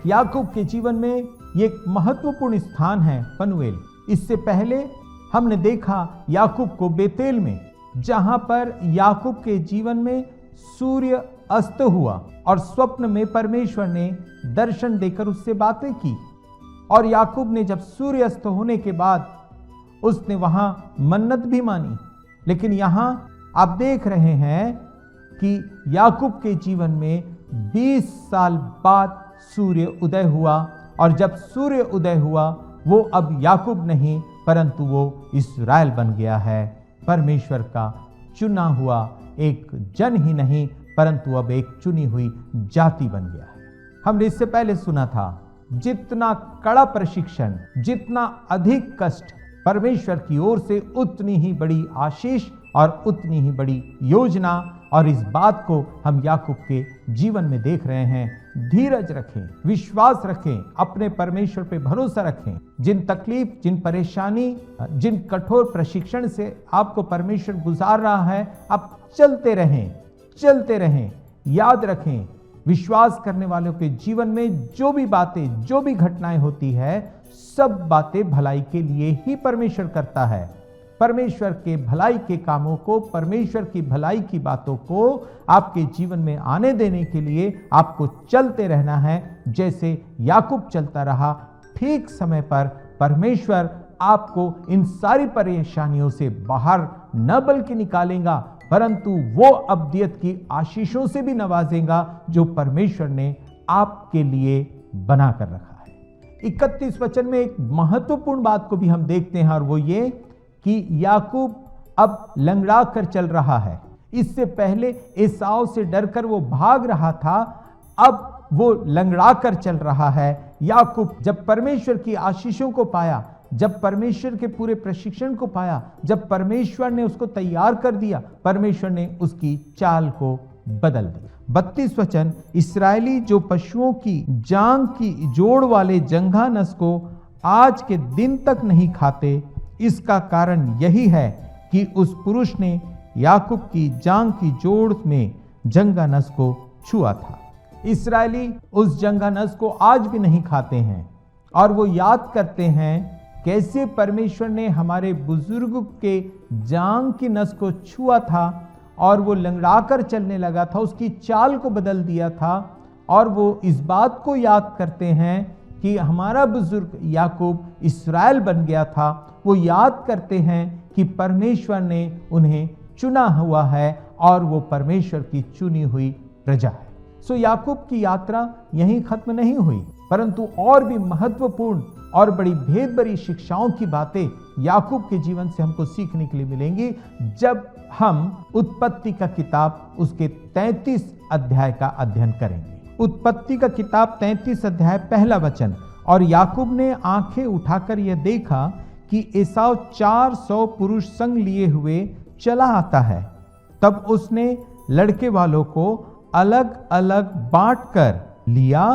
याकूब के जीवन में ये एक महत्वपूर्ण स्थान है पनूएल। इससे पहले हमने देखा याकूब को बेतेल में, जहां पर याकूब के जीवन में सूर्य अस्त हुआ और स्वप्न में परमेश्वर ने दर्शन देकर उससे बातें की। और याकूब ने जब सूर्य अस्त होने के बाद उसने वहां मन्नत भी मानी। लेकिन यहां आप देख रहे हैं कि याकूब के जीवन में 20 साल बाद सूर्य उदय हुआ, और जब सूर्य उदय हुआ वो अब याकूब नहीं परंतु वो इस्राएल बन गया है। परमेश्वर का चुना हुआ एक जन ही नहीं परंतु अब एक चुनी हुई जाति बन गया है। हमने इससे पहले सुना था, जितना कड़ा प्रशिक्षण, जितना अधिक कष्ट परमेश्वर की ओर से, उतनी ही बड़ी आशीष और उतनी ही बड़ी योजना। और इस बात को हम याकूब के जीवन में देख रहे हैं। धीरज रखें, विश्वास रखें, अपने परमेश्वर पे भरोसा रखें। जिन तकलीफ, जिन परेशानी, जिन कठोर प्रशिक्षण से आपको परमेश्वर गुजार रहा है, आप चलते रहें, चलते रहें। याद रखें, विश्वास करने वालों के जीवन में जो भी बातें, जो भी घटनाएं होती है, सब बातें भलाई के लिए ही परमेश्वर करता है। परमेश्वर के भलाई के कामों को, परमेश्वर की भलाई की बातों को आपके जीवन में आने देने के लिए आपको चलते रहना है। जैसे याकूब चलता रहा, ठीक समय पर परमेश्वर आपको इन सारी परेशानियों से बाहर न बल्कि निकालेगा परंतु वो अब्दियत की आशीषों से भी नवाजेगा जो परमेश्वर ने आपके लिए बना कर रखा है। 31 वचन में एक महत्वपूर्ण बात को भी हम देखते हैं, और वो ये कि याकूब अब लंगड़ा कर चल रहा है। इससे पहले एसाव से डरकर वो भाग रहा था, अब वो लंगड़ा कर चल रहा है। याकूब जब परमेश्वर की आशीषों को पाया, जब परमेश्वर के पूरे प्रशिक्षण को पाया, जब परमेश्वर ने उसको तैयार कर दिया, परमेश्वर ने उसकी चाल को बदल दिया। 32 वचन, इस्राएली जो पशुओं की जांग की जोड़ वाले जंघा नस को आज के दिन तक नहीं खाते, इसका कारण यही है कि उस पुरुष ने याकूब की जांग की जोड़ में जंघा नस को छुआ था। इस्राएली उस जंघा नस को आज भी नहीं खाते हैं, और वो याद करते हैं कैसे परमेश्वर ने हमारे बुजुर्ग के जांग की नस को छुआ था और वो लंगड़ाकर चलने लगा था, उसकी चाल को बदल दिया था। और वो इस बात को याद करते हैं कि हमारा बुजुर्ग याकूब इस्राएल बन गया था। वो याद करते हैं कि परमेश्वर ने उन्हें चुना हुआ है और वो परमेश्वर की चुनी हुई प्रजा है। सो याकूब की यात्रा यहीं खत्म नहीं हुई, परंतु और भी महत्वपूर्ण और बड़ी भेद भरी शिक्षाओं की बातें याकूब के जीवन से हमको सीखने के लिए मिलेंगी जब हम उत्पत्ति का किताब उसके 33 अध्याय का अध्ययन करेंगे। उत्पत्ति का किताब 33 अध्याय पहला वचन, और याकूब ने आंखें उठाकर यह देखा कि एसाव 400 पुरुष संग लिए हुए चला आता है। तब उसने लड़के वालों को अलग अलग बांट कर लिया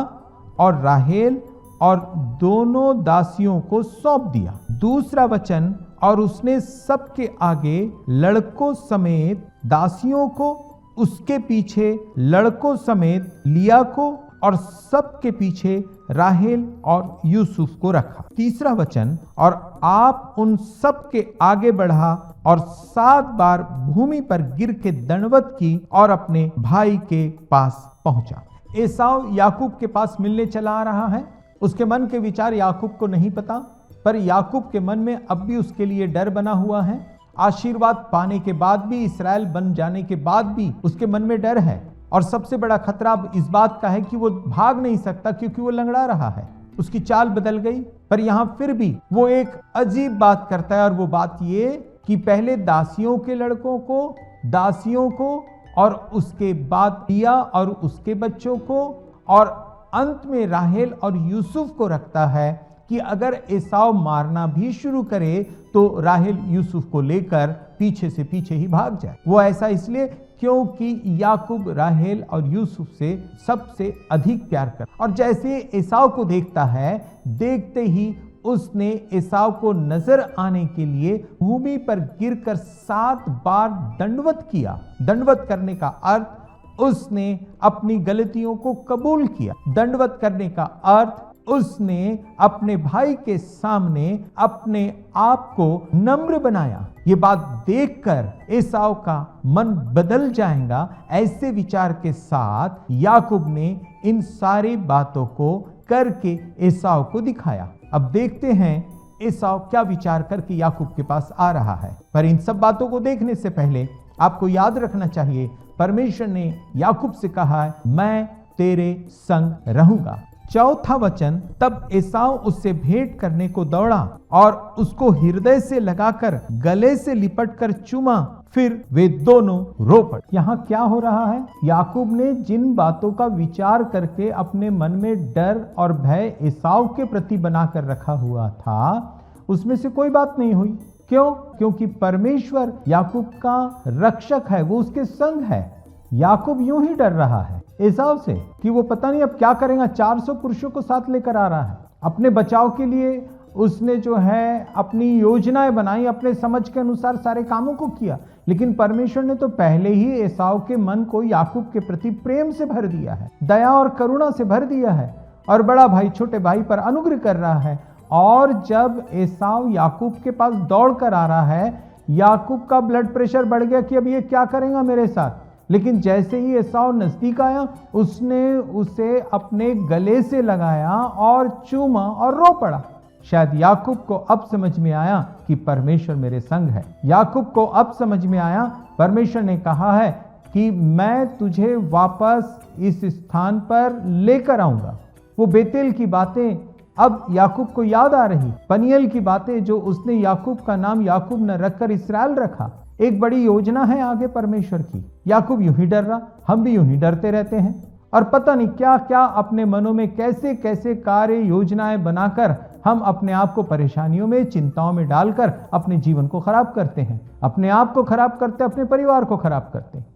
और राहेल और दोनों दासियों को सौंप दिया। दूसरा वचन, और उसने सबके आगे लड़कों समेत दासियों को, उसके पीछे लड़कों समेत लिया को और सबके पीछे राहेल और यूसुफ को रखा। तीसरा वचन, और आप उन सब के आगे बढ़ा और 7 बार भूमि पर गिर के दंडवत की और अपने भाई के पास पहुंचा। एसाव याकूब के पास मिलने चला आ रहा है। उसके मन के विचार याकूब को नहीं पता, पर याकूब के मन में अब भी उसके लिए डर बना हुआ है। आशीर्वाद पाने के बाद भी, इस्राएल बन जाने के बाद भी उसके मन में डर है। और सबसे बड़ा खतरा इस बात का है कि वो भाग नहीं सकता क्योंकि वो लंगड़ा रहा है। उसकी चाल बदल गई, पर यहां फिर भी वो एक अजीब बात करता है, और वो बात ये कि पहले दासियों के लड़कों को, दासियों को, और उसके बाद लिया और उसके बच्चों को, और अंत में राहेल और यूसुफ को रखता है कि अगर एसाव मारना भी शुरू करे तो राहेल यूसुफ को लेकर पीछे से पीछे ही भाग जाए। वो ऐसा इसलिए क्योंकि याकूब राहेल और यूसुफ से सबसे अधिक प्यार कर, और जैसे एसाव को देखता है, देखते ही उसने एसाव को नजर आने के लिए भूमि पर गिरकर 7 बार दंडवत किया। दंडवत करने का अर्थ उसने अपनी गलतियों को कबूल किया। दंडवत करने का अर्थ उसने अपने भाई के सामने अपने आप को नम्र बनाया। ये बात देखकर एसाव का मन बदल जाएगा, ऐसे विचार के साथ याकूब ने इन सारी बातों को करके एसाव को दिखाया। अब देखते हैं एसाव क्या विचार करके याकूब के पास आ रहा है। पर इन सब बातों को देखने से पहले आपको याद रखना चाहिए, परमेश्वर ने याकूब से कहा है, मैं तेरे संग रहूंगा। चौथा वचन, तब एसाव उससे भेंट करने को दौड़ा और उसको हृदय से लगाकर गले से लिपटकर चूमा, फिर वे दोनों रो पड़े। यहाँ क्या हो रहा है? याकूब ने जिन बातों का विचार करके अपने मन में डर और भय एसाव के प्रति बनाकर रखा हुआ था, उसमें से कोई बात नहीं हुई। क्यों? क्योंकि परमेश्वर याकूब का रक्षक है, वो उसके संग है। याकूब यूं ही डर रहा है एसाव से कि वो पता नहीं अब क्या करेगा। 400 पुरुषों को साथ लेकर आ रहा है। अपने बचाव के लिए उसने जो है अपनी योजनाएं बनाई, अपने समझ के अनुसार सारे कामों को किया, लेकिन परमेश्वर ने तो पहले ही एसाव के मन को याकूब के प्रति प्रेम से भर दिया है, दया और करुणा से भर दिया है, और बड़ा भाई छोटे भाई पर अनुग्रह कर रहा है। और जब एसाव याकूब के पास दौड़ कर आ रहा है, याकूब का ब्लड प्रेशर बढ़ गया कि अब ये क्या करेगा मेरे साथ। लेकिन जैसे ही एसाव नजदीक आया, उसने उसे अपने गले से लगाया और चूमा और रो पड़ा। शायद याकूब को अब समझ में आया कि परमेश्वर मेरे संग है। याकूब को अब समझ में आया, परमेश्वर ने कहा है कि मैं तुझे वापस इस स्थान पर लेकर आऊंगा। वो बेतेल की बातें अब याकूब को याद आ रही, पनियल की बातें जो उसने याकूब का नाम याकूब न रखकर इसराइल रखा। एक बड़ी योजना है आगे परमेश्वर की। याकूब यूं ही डर रहा, हम भी यूं ही डरते रहते हैं, और पता नहीं क्या क्या अपने मनों में कैसे कैसे कार्य योजनाएं बनाकर हम अपने आप को परेशानियों में, चिंताओं में डालकर अपने जीवन को खराब करते हैं, अपने आप को खराब करते, अपने परिवार को खराब करते हैं।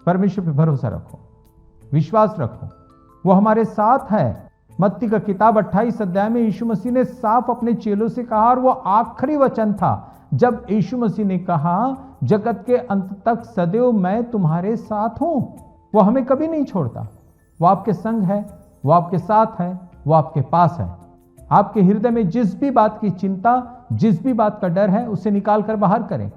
परमेश्वर पे भरोसा रखो, विश्वास रखो, वो हमारे साथ है। मत्ती का किताब 28 अध्याय में यीशु मसीह ने साफ अपने चेलों से कहा, और वो आखिरी वचन था जब यीशु मसीह ने कहा, जगत के अंत तक सदैव मैं तुम्हारे साथ हूं। वो हमें कभी नहीं छोड़ता, वो आपके संग है, वो आपके साथ है, वो आपके पास है। आपके हृदय में जिस भी बात की चिंता, जिस भी बात का डर है, उसे निकाल कर बाहर करें,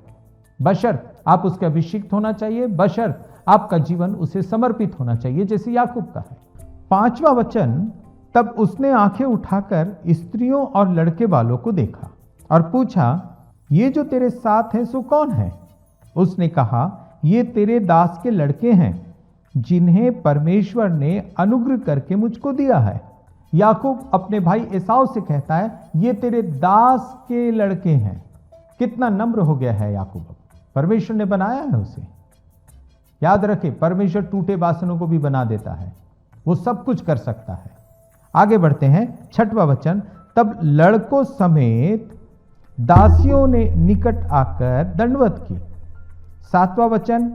बशर्त आप उसके अभिषिक्त होना चाहिए, बशर्त आपका जीवन उसे समर्पित होना चाहिए, जैसे याकूब का है। 5वां वचन, तब उसने आंखें उठाकर स्त्रियों और लड़के वालों को देखा और पूछा, ये जो तेरे साथ हैं सो कौन है? उसने कहा, ये तेरे दास के लड़के हैं, जिन्हें परमेश्वर ने अनुग्रह करके मुझको दिया है। याकूब अपने भाई एसाव से कहता है, ये तेरे दास के लड़के हैं। कितना नम्र हो गया है याकूब, परमेश्वर ने बनाया है उसे। याद रखे, परमेश्वर टूटे बासनों को भी बना देता है, वो सब कुछ कर सकता है। आगे बढ़ते हैं, 6वां वचन, तब लड़कों समेत दासियों ने निकट आकर दंडवत की। 7वां वचन,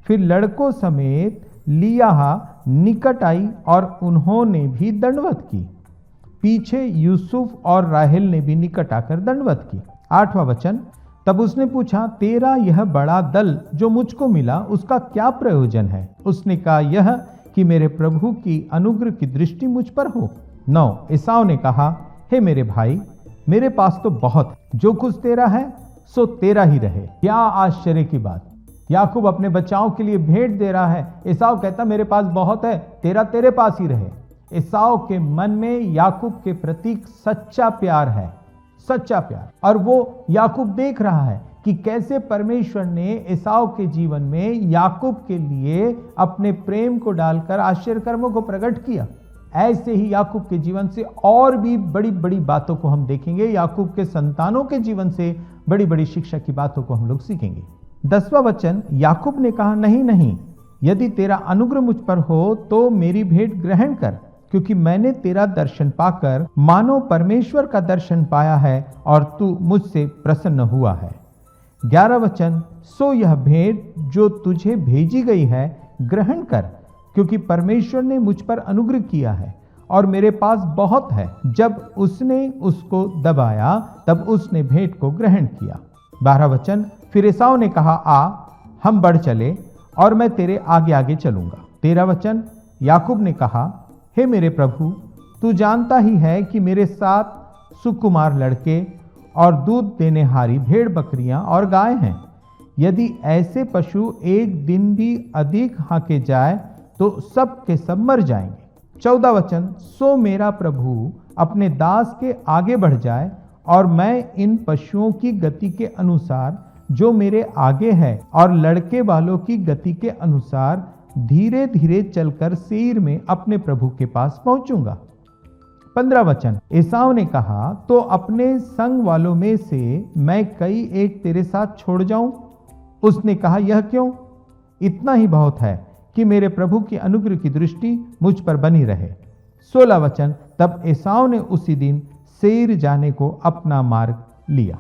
फिर लड़कों समेत लिया निकट आई और उन्होंने भी दंडवत की। पीछे यूसुफ और राहेल ने भी निकट आकर दंडवत की। 8वां वचन, तब उसने पूछा, तेरा यह बड़ा दल जो मुझको मिला, उसका क्या प्रयोजन है? उसने कहा, यह कि मेरे प्रभु की अनुग्रह की दृष्टि मुझ पर हो। 9, एसाव ने कहा, हे मेरे भाई, मेरे पास तो बहुत, जो कुछ तेरा है सो तेरा ही रहे। क्या आश्चर्य की बात, याकूब अपने बचाव के लिए भेंट दे रहा है, एसाव कहता मेरे पास बहुत है, तेरा तेरे पास ही रहे। एसाव के मन में याकूब के प्रति सच्चा प्यार है, सच्चा प्यार, और वो याकूब देख रहा है कि कैसे परमेश्वर ने एसाव के जीवन में याकूब के लिए अपने प्रेम को डालकर आश्चर्य कर्मों को प्रकट किया। ऐसे ही याकूब के जीवन से और भी बड़ी बड़ी बातों को हम देखेंगे। याकूब के संतानों के जीवन से बड़ी बड़ी शिक्षा की बातों को हम लोग सीखेंगे। 10वां वचन, याकूब ने कहा, नहीं नहीं, यदि तेरा अनुग्रह मुझ पर हो तो मेरी भेंट ग्रहण कर, क्योंकि मैंने तेरा दर्शन पाकर मानो परमेश्वर का दर्शन पाया है और तू मुझसे प्रसन्न हुआ है। 11 वचन, सो यह भेंट जो तुझे भेजी गई है ग्रहण कर, क्योंकि परमेश्वर ने मुझ पर अनुग्रह किया है और मेरे पास बहुत है। जब उसने उसको दबाया तब उसने भेंट को ग्रहण किया। 12 वचन, फिर एसाव ने कहा, आ हम बढ़ चले और मैं तेरे आगे आगे चलूंगा। 13 वचन, याकूब ने कहा, हे मेरे प्रभु, तू जानता ही है कि मेरे 7 सुकुमार लड़के और दूध देने हारी भेड़ बकरियां और गाय हैं। यदि ऐसे पशु एक दिन भी अधिक हाके जाए तो सब के सब मर जाएंगे। 14 वचन, सो मेरा प्रभु अपने दास के आगे बढ़ जाए और मैं इन पशुओं की गति के अनुसार जो मेरे आगे है और लड़के वालों की गति के अनुसार धीरे धीरे चलकर सेईर में अपने प्रभु के पास पहुंचूंगा। 15 वचन, एसाव ने कहा, तो अपने संग वालों में से मैं कई एक तेरे साथ छोड़ जाऊं? उसने कहा, यह क्यों? इतना ही बहुत है कि मेरे प्रभु की अनुग्रह की दृष्टि मुझ पर बनी रहे। 16 वचन, तब एसाव ने उसी दिन सेईर जाने को अपना मार्ग लिया।